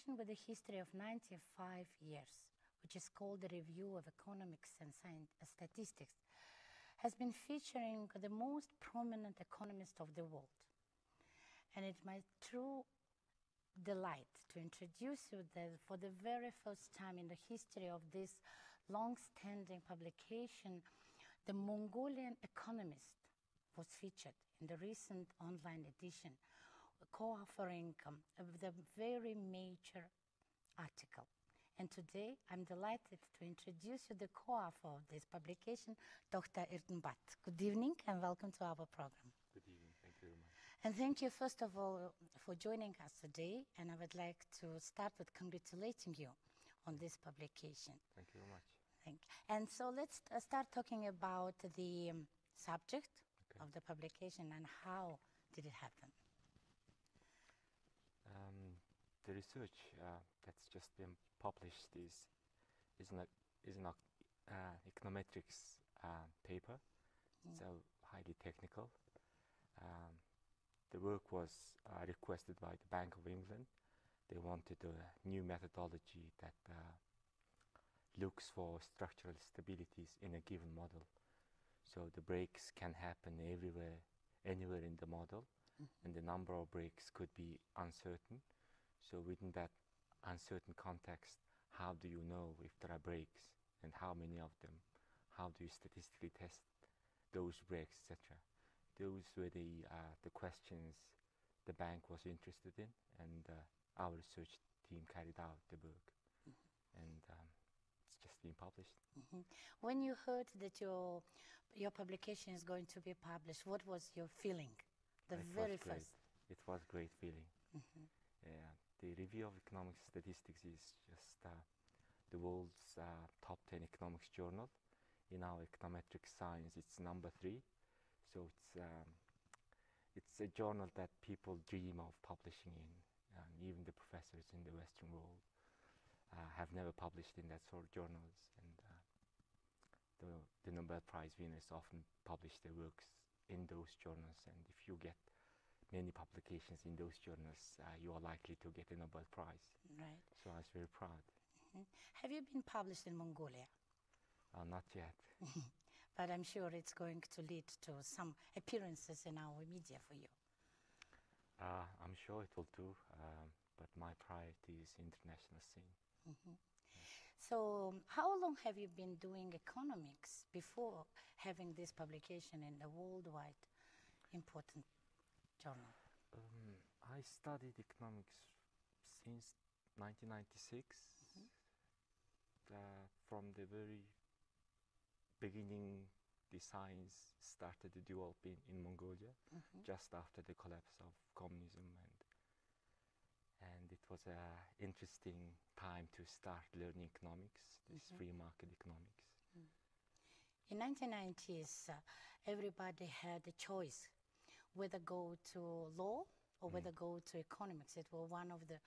publication with a history of 95 years, which is called the Review of Economics and Statistics, has been featuring the most prominent economists of the world. And it's my true delight to introduce you for the very first time in the history of this long-standing publication, the Mongolian Economist was featured in the recent online edition, co-authoring the very major article. And today, I'm delighted to introduce you the co-author of this publication, Dr. Erdenbat. Good evening and welcome to our program. Good evening. Thank you very much. And thank you, first of all, for joining us today. And I would like to start with congratulating you on this publication. Thank you very much. Thank you. And so let's start talking about the subject of the publication and how did it happen. The research that's just been published is an econometrics paper. So highly technical. The work was requested by the Bank of England. They wanted a new methodology that looks for structural stabilities in a given model. So the breaks can happen everywhere, anywhere in the model, and the number of breaks could be uncertain. So within that uncertain context, how do you know if there are breaks and how many of them? How do you statistically test those breaks, etc.? Those were the questions the bank was interested in, and our research team carried out the work, and it's just been published. When you heard that your publication is going to be published, what was your feeling? The very first. It was a great feeling. The Review of Economics and Statistics is just the world's top 10 economics journal. In our econometric science, it's number 3. So it's a journal that people dream of publishing in. Even the professors in the Western world have never published in that sort of journals. And the Nobel Prize winners often publish their works in those journals. And if you get many publications in those journals, you are likely to get a Nobel Prize. Right. So I was very proud. Have you been published in Mongolia? Not yet. But I'm sure it's going to lead to some appearances in our media for you. I'm sure it will do, but my priority is international scene. So how long have you been doing economics before having this publication in a worldwide important journal? I studied economics since 1996. From the very beginning, the science started to develop in Mongolia, just after the collapse of communism, and it was an interesting time to start learning economics, this free market economics. In 1990s, everybody had a choice whether go to law or whether go to economics. It was one of the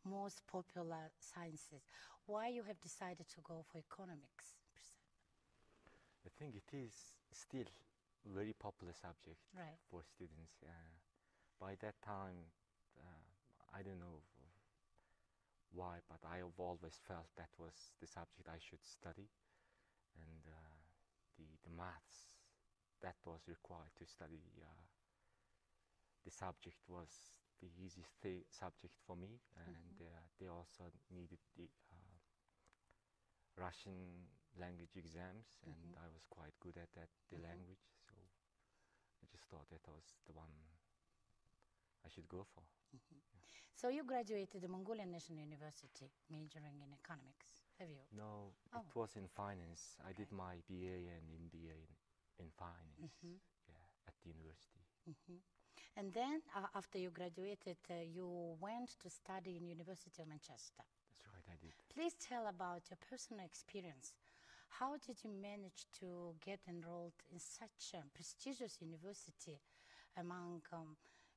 most popular sciences. Why you have decided to go for economics? I think it is still a very popular subject for students. By that time, I don't know why, but I have always felt that was the subject I should study. And the maths that was required to study the subject was the easiest subject for me. And they also needed the Russian language exams, and I was quite good at that, the language, so I just thought that was the one I should go for. So you graduated the Mongolian National University, majoring in economics, have you? No, it was in finance. I did my BA and MBA in finance at the university. And then, after you graduated, you went to study in University of Manchester. That's right, I did. Please tell about your personal experience. How did you manage to get enrolled in such a prestigious university among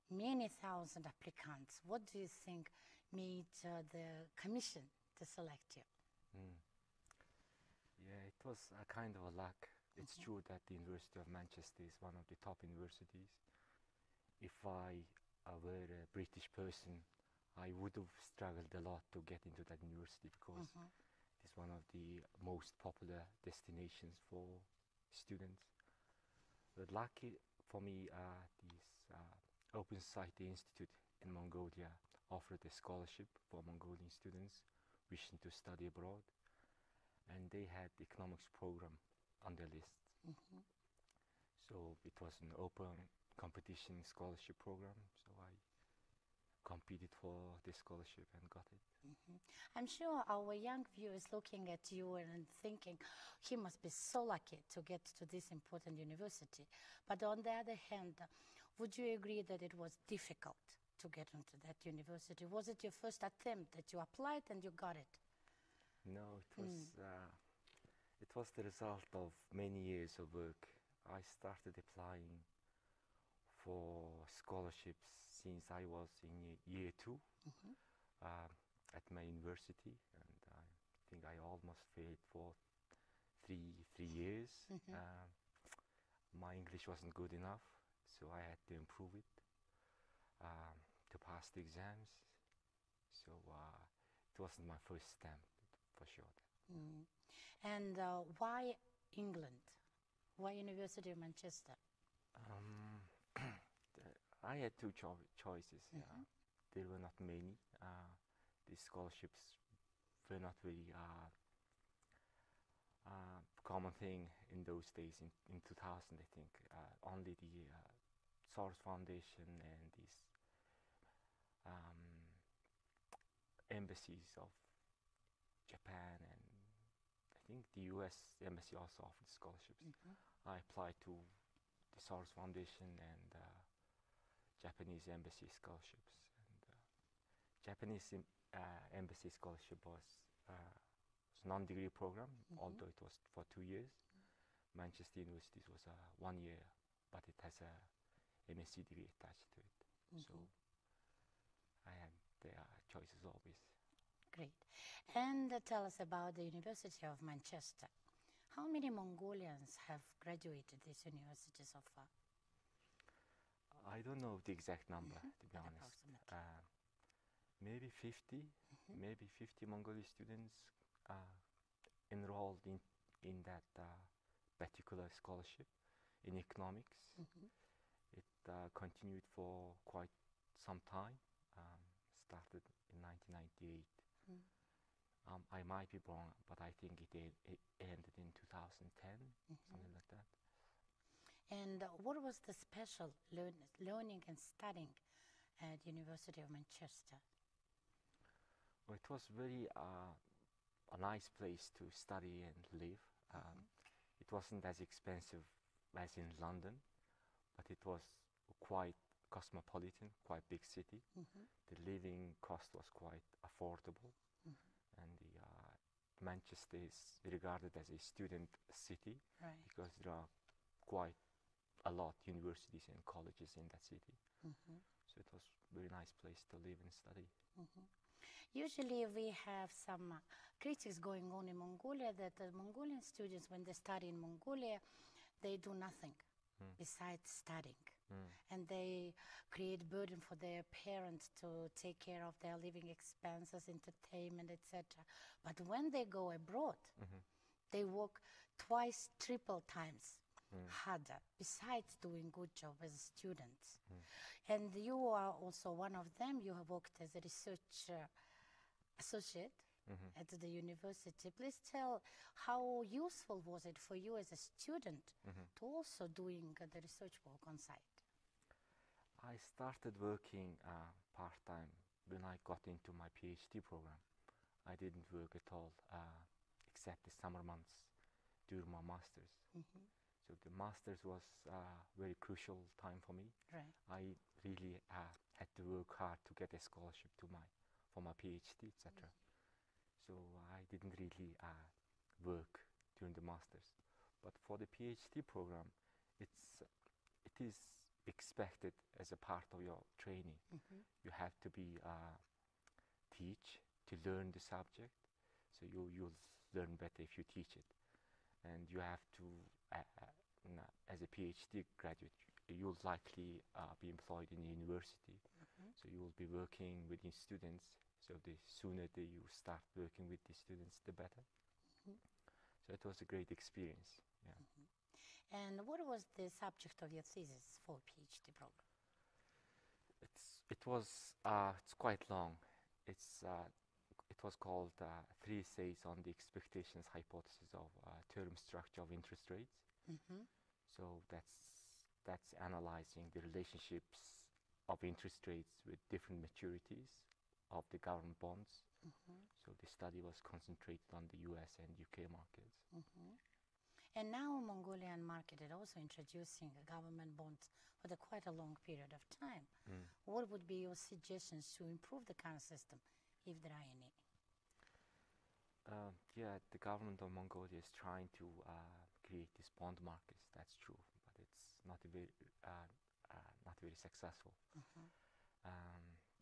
many thousand applicants? What do you think made the commission to select you? Yeah, it was a kind of a luck. It's true that the University of Manchester is one of the top universities. If I were a British person, I would have struggled a lot to get into that university because it's one of the most popular destinations for students. But lucky for me, this Open Society Institute in Mongolia offered a scholarship for Mongolian students wishing to study abroad, and they had the economics program on their list. So it was an open competition scholarship program, so I competed for this scholarship and got it. I'm sure our young viewers looking at you and thinking, he must be so lucky to get to this important university. But on the other hand, would you agree that it was difficult to get into that university? Was it your first attempt that you applied and you got it? No, it was the result of many years of work. I started applying for scholarships since I was in year 2 at my university, and I think I almost failed for three years. My English wasn't good enough, so I had to improve it to pass the exams. So it wasn't my first attempt, for sure. And why England? Why University of Manchester? I had two choices. There were not many. The scholarships were not very common thing in those days. In 2000, I think only the Soros Foundation and these embassies of Japan, and I think the US embassy also offered scholarships. I applied to the Soros Foundation and Japanese embassy scholarships. And Japanese embassy scholarship was non-degree program, although it was for 2 years. Manchester University was 1 year, but it has a MSc degree attached to it. So I had the choices always. Great. And tell us about the University of Manchester. How many Mongolians have graduated this university so far? I don't know the exact number, to be honest. Maybe 50, maybe 50 Mongolian students enrolled in that particular scholarship in economics. It continued for quite some time, started in 1998. I might be wrong, but I think it ended in 2010, something like that. And what was the special learning and studying at University of Manchester? Well, it was very a nice place to study and live. It wasn't as expensive as in London, but it was quite cosmopolitan, quite big city. The living cost was quite affordable, and Manchester is regarded as a student city because there are quite a lot universities and colleges in that city. So it was a very nice place to live and study. Usually we have some critics going on in Mongolia that the Mongolian students, when they study in Mongolia, they do nothing besides studying. And they create burden for their parents to take care of their living expenses, entertainment, etc. But when they go abroad, they work twice, triple times harder, besides doing good job as students. And you are also one of them. You have worked as a research associate at the university. Please tell, how useful was it for you as a student to also doing the research work on site? I started working part-time when I got into my PhD program. I didn't work at all except the summer months during my master's. So the master's was a very crucial time for me. I really had to work hard to get a scholarship for my PhD, etc. So I didn't really work during the master's. But for the PhD program, it is expected as a part of your training. You have to be teach to learn the subject, so you'll learn better if you teach it. And you have to, as a PhD graduate, you'll likely be employed in a university. So you will be working with the students. So the sooner that you start working with the students, the better. So it was a great experience. Yeah. And what was the subject of your thesis for PhD program? It's quite long. It was called 3 essays on the expectations hypothesis of term structure of interest rates. So that's analyzing the relationships of interest rates with different maturities of the government bonds. So the study was concentrated on the US and UK markets. And now Mongolian market is also introducing government bonds for quite a long period of time. What would be your suggestions to improve the current system, if there are any? Yeah, the government of Mongolia is trying to create these bond markets. That's true, but it's not very successful.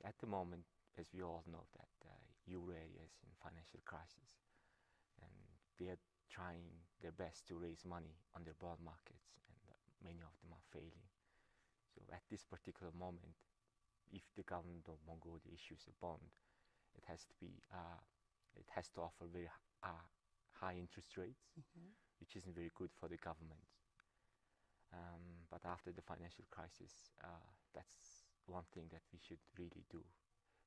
At the moment, as we all know, that euro area is in financial crisis, and they are trying their best to raise money on their bond markets, and many of them are failing. So at this particular moment, if the government of Mongolia issues a bond, it has to offer very high interest rates, which isn't very good for the government. But after the financial crisis, that's one thing that we should really do.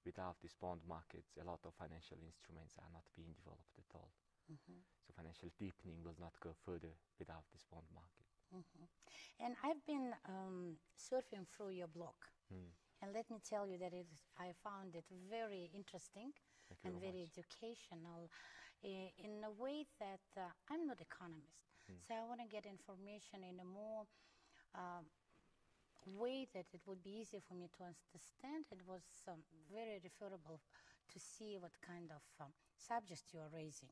Without these bond markets, a lot of financial instruments are not being developed at all. So financial deepening will not go further without this bond market. And I've been surfing through your blog, and let me tell you that I found it very interesting and very educational in a way that I'm not economist, so I want to get information in a more way that it would be easy for me to understand. It was very referable to see what kind of subjects you are raising.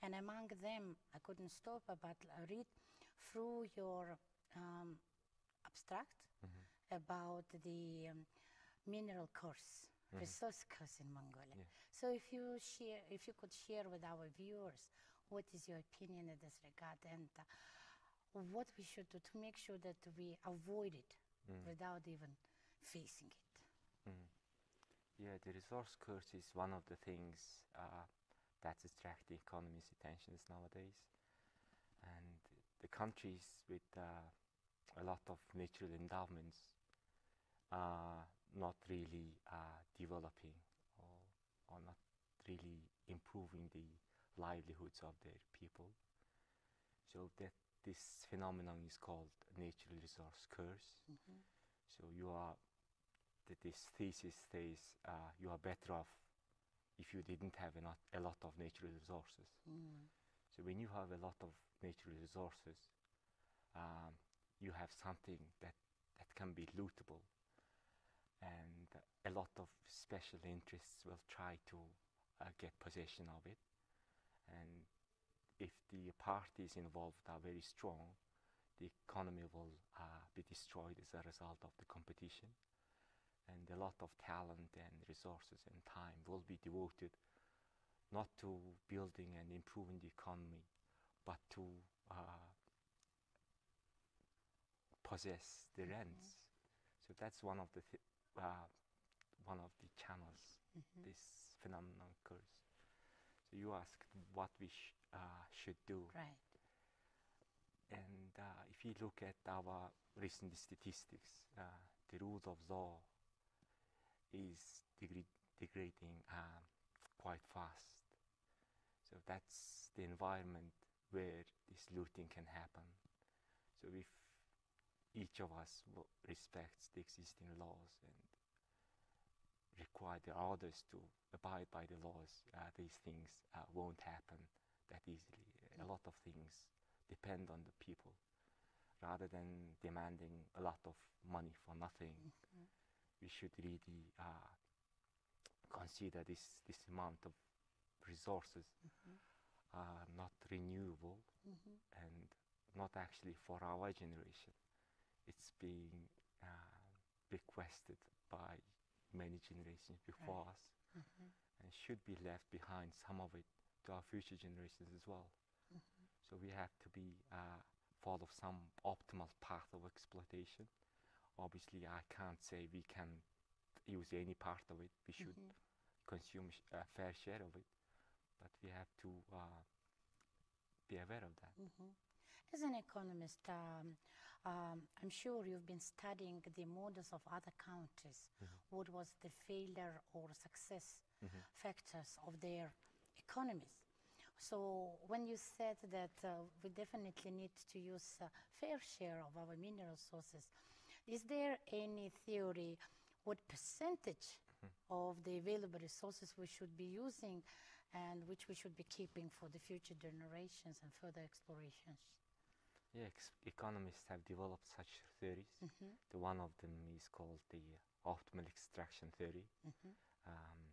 And among them, I couldn't stop but read through your abstract about the mineral course, resource course in Mongolia. So if you could share with our viewers, what is your opinion in this regard, and what we should do to make sure that we avoid it without even facing it. Yeah, the resource curse is one of the things that's attracting economy's attentions nowadays. And the countries with a lot of natural endowments are not really developing or not really improving the livelihoods of their people. So that this phenomenon is called natural resource curse. So this thesis says you are better off if you didn't have a lot of natural resources. So when you have a lot of natural resources, you have something that can be lootable, and a lot of special interests will try to get possession of it. And if the parties involved are very strong, the economy will be destroyed as a result of the competition. And a lot of talent and resources and time will be devoted not to building and improving the economy, but to possess the rents. So that's one of the channels this phenomenon occurs. So you asked what we should do. Right. And if you look at our recent statistics, the rule of law is degrading quite fast. So that's the environment where this looting can happen. So if each of us respects the existing laws and require the others to abide by the laws, these things won't happen that easily. A lot of things depend on the people. Rather than demanding a lot of money for nothing, we should really consider this amount of resources not renewable and not actually for our generation. It's being requested by many generations before us, and should be left behind, some of it, to our future generations as well. So we have to follow some optimal path of exploitation. Obviously, I can't say we can use any part of it. We should consume a fair share of it, but we have to be aware of that. As an economist, I'm sure you've been studying the models of other countries. What was the failure or success factors of their economies? So when you said that we definitely need to use a fair share of our mineral sources, is there any theory what percentage of the available resources we should be using and which we should be keeping for the future generations and further explorations? Yeah, economists have developed such theories. The one of them is called the optimal extraction theory,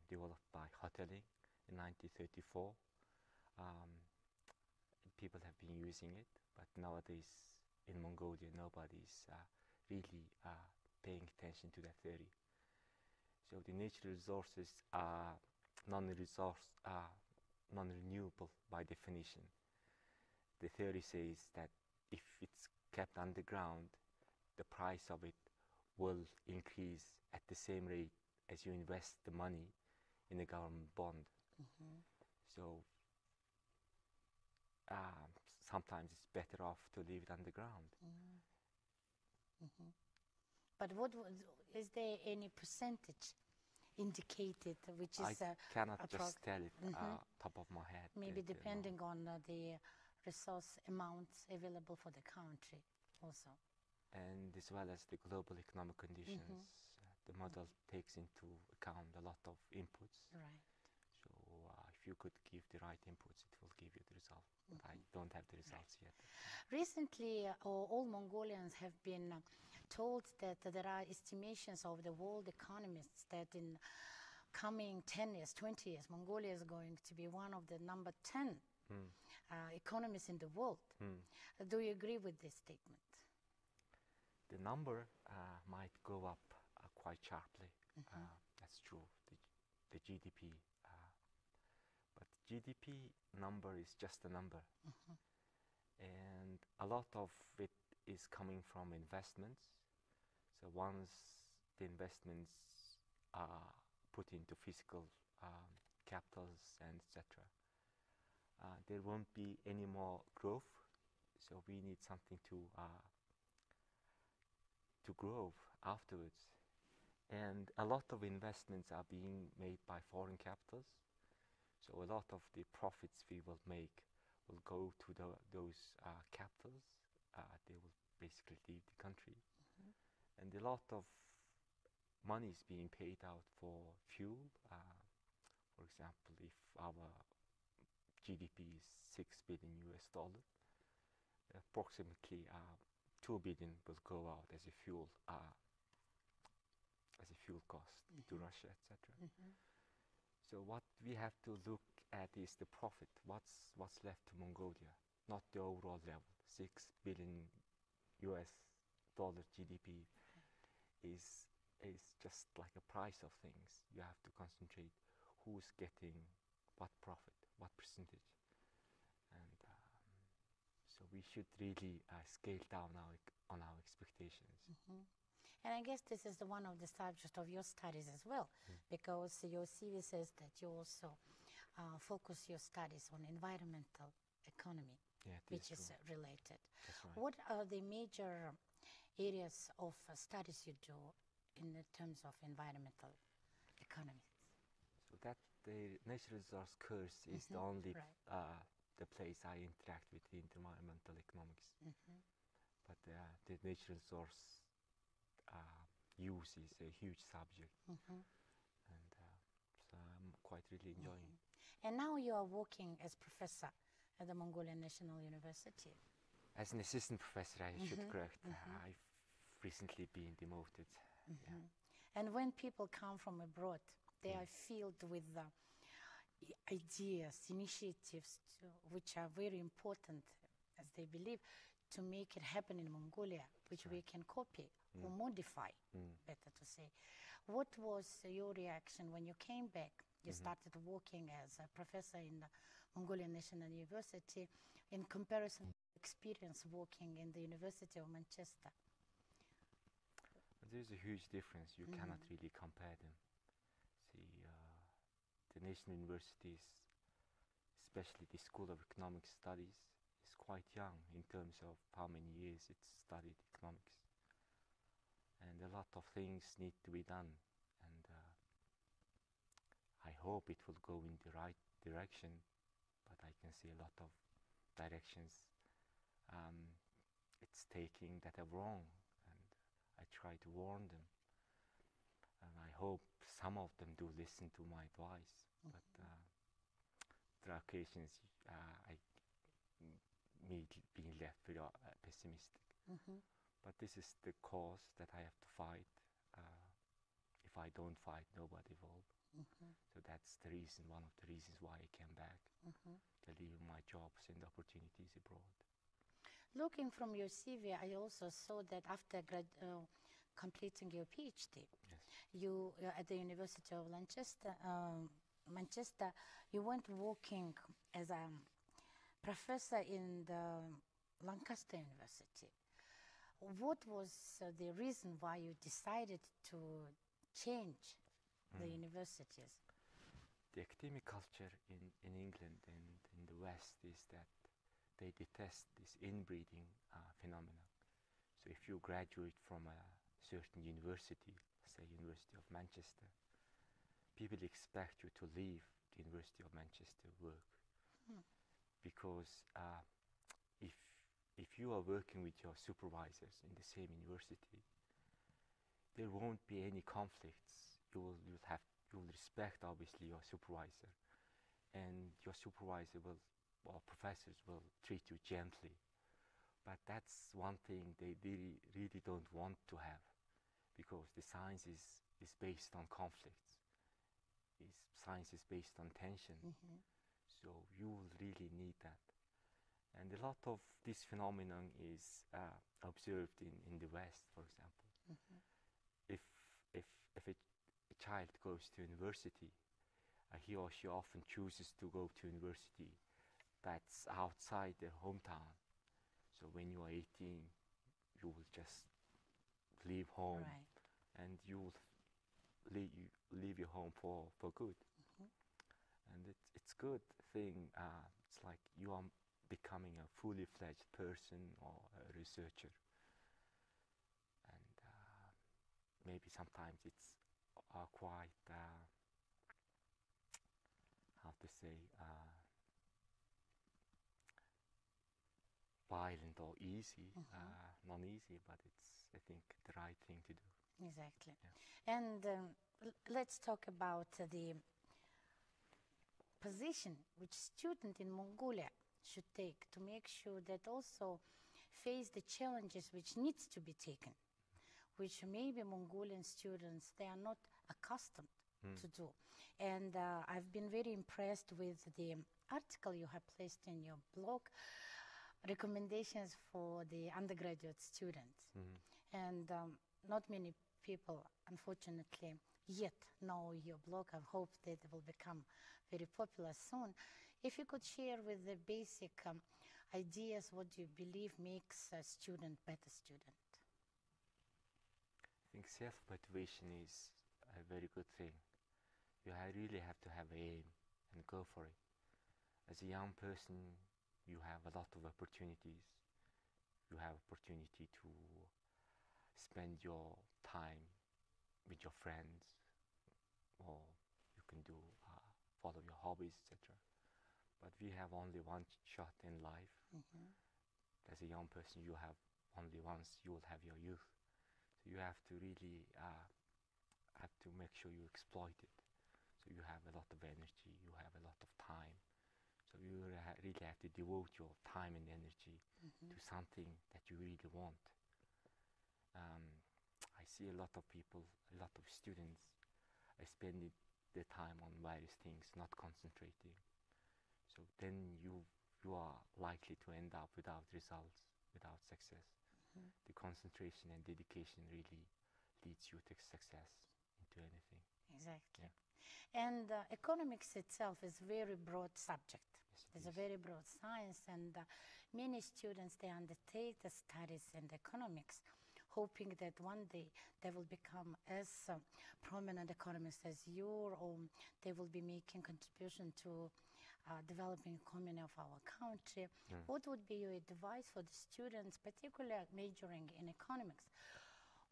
developed by Hotelling in 1934. People have been using it, but nowadays in Mongolia, nobody is really paying attention to that theory. So the natural resources are non-renewable by definition. The theory says that if it's kept underground, the price of it will increase at the same rate as you invest the money in a government bond. So sometimes it's better off to leave it underground. But is there any percentage indicated which is I cannot just tell it top of my head. Maybe depending on the resource amounts available for the country also. And as well as the global economic conditions, the model takes into account a lot of inputs. Right. So if you could give the right inputs, it will give you the result. But I don't have the results yet. Recently, all Mongolians have been told that there are estimations of the world economists that in coming 10 years, 20 years, Mongolia is going to be one of the number 10 economies in the world. Do you agree with this statement? The number might go up quite sharply. That's true, the GDP. But GDP number is just a number. And a lot of it is coming from investments. So once the investments are put into physical capitals and etc., there won't be any more growth. So we need something to grow afterwards. And a lot of investments are being made by foreign capitals. So a lot of the profits we will make will go to those capitals. They will basically leave the country. And a lot of money is being paid out for fuel. For example, if our GDP is $6 billion, approximately 2 billion will go out as a fuel cost to Russia, etc. So what we have to look at is the profit. What's left to Mongolia, not the overall level. $6 billion GDP is just like a price of things. You have to concentrate who's getting what profit, what percentage, and so we should really scale down on our expectations. And I guess this is one of the subjects of your studies as well, because your CV says that you also focus your studies on environmental economy, which is related. That's right. What are the major areas of studies you do in terms of environmental economy? So that the natural resource course is the only the place I interact with the environmental economics. But the natural resource use is a huge subject, and so I'm quite really enjoying it. And now you are working as professor at the Mongolian National University. As an assistant professor, I should correct. I've recently been demoted. And when people come from abroad, they are filled with ideas, initiatives, which are very important, as they believe, to make it happen in Mongolia, which we can copy or modify, better to say. What was your reaction when you came back? You started working as a professor in the Mongolian National University in comparison to experience working in the University of Manchester. There's a huge difference. You cannot really compare them. See, the national universities, especially the School of Economic Studies, is quite young in terms of how many years it's studied economics. And a lot of things need to be done. And I hope it will go in the right direction, but I can see a lot of directions it's taking that are wrong, and I try to warn them. And I hope some of them do listen to my advice, but there are occasions me being left very pessimistic. But this is the cause that I have to fight. If I don't fight, nobody will. So that's the reason, one of the reasons why I came back, to leave my jobs and opportunities abroad. Looking from your CV, I also saw that after completing your PhD, you at the University of Manchester, you went working as a professor in the Lancaster University. What was the reason why you decided to change the universities? The academic culture in England and in the West is that they detest this inbreeding phenomenon. So if you graduate from a certain university, say University of Manchester, people expect you to leave the University of Manchester work. Because if you are working with your supervisors in the same university, there won't be any conflicts. You will respect obviously your supervisor, and your supervisor will, or professors will treat you gently. But that's one thing they really don't want to have, because the science is based on conflicts. Science is based on tension. So you will really need that. And a lot of this phenomenon is observed in the West, for example. If a child goes to university, he or she often chooses to go to university that's outside their hometown. So when you are 18, you will just leave home, and you will leave your home for good. And it's good thing. It's like you are becoming a fully fledged person or a researcher. And maybe sometimes it's quite, how to say, violent or easy, not easy, but it's, I think, the right thing to do. Exactly. And let's talk about the position which student in Mongolia should take to make sure that also face the challenges which needs to be taken, which maybe Mongolian students, they are not accustomed to do. And I've been very impressed with the article you have placed in your blog, recommendations for the undergraduate students. And not many people, unfortunately, yet know your blog. I hope that it will become very popular soon. If you could share with the basic ideas, what do you believe makes a student better student? I think self-motivation is a very good thing. You really have to have an aim and go for it. As a young person, you have a lot of opportunities. You have opportunity to spend your time with your friends, or you can do follow your hobbies, etc. But we have only one shot in life. As a young person, you have only once you will have your youth. So you have to really have to make sure you exploit it. So you have a lot of energy, you have a lot of time. So you really have to devote your time and energy to something that you really want. I see a lot of people, a lot of students, spending their time on various things, not concentrating. So then you are likely to end up without results, without success. The concentration and dedication really leads you to success into anything. Exactly. And economics itself is a very broad subject. It's a very broad science, and many students, they undertake the studies in economics hoping that one day they will become as prominent economists as you, or they will be making contribution to developing economy of our country. What would be your advice for the students, particularly majoring in economics?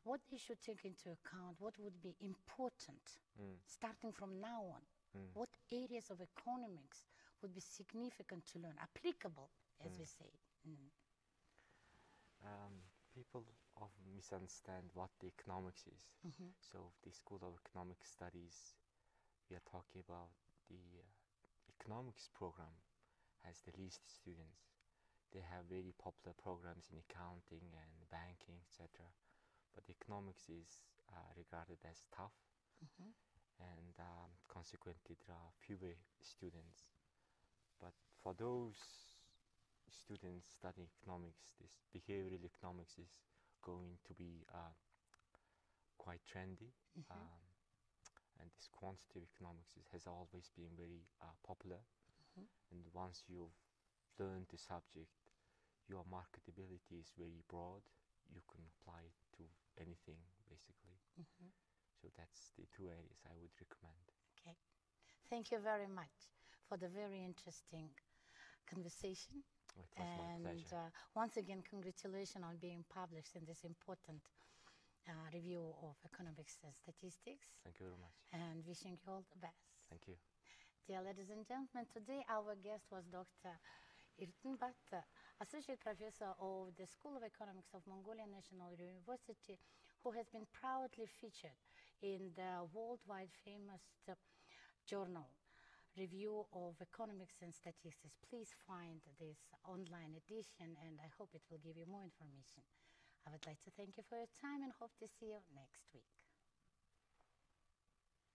What they should take into account? What would be important starting from now on? What areas of economics would be significant to learn, applicable, as we say? People often misunderstand what the economics is. So the School of Economic Studies, we are talking about the economics program has the least students. They have very popular programs in accounting and banking, etc. But economics is regarded as tough, and consequently there are fewer students. But for those students studying economics, this behavioral economics is going to be quite trendy, and this quantitative economics has always been very popular. And once you've learned the subject, your marketability is very broad. You can apply it to anything, basically. So that's the two areas I would recommend. Okay. Thank you very much for the very interesting conversation. It was my pleasure. Once again, congratulations on being published in this important review of economics and statistics. Thank you very much. And wishing you all the best. Thank you. Dear ladies and gentlemen, today our guest was Dr. Irtunbat, Associate Professor of the School of Economics of Mongolian National University, who has been proudly featured in the worldwide famous journal, Review of Economics and Statistics. Please find this online edition, and I hope it will give you more information. I would like to thank you for your time and hope to see you next week.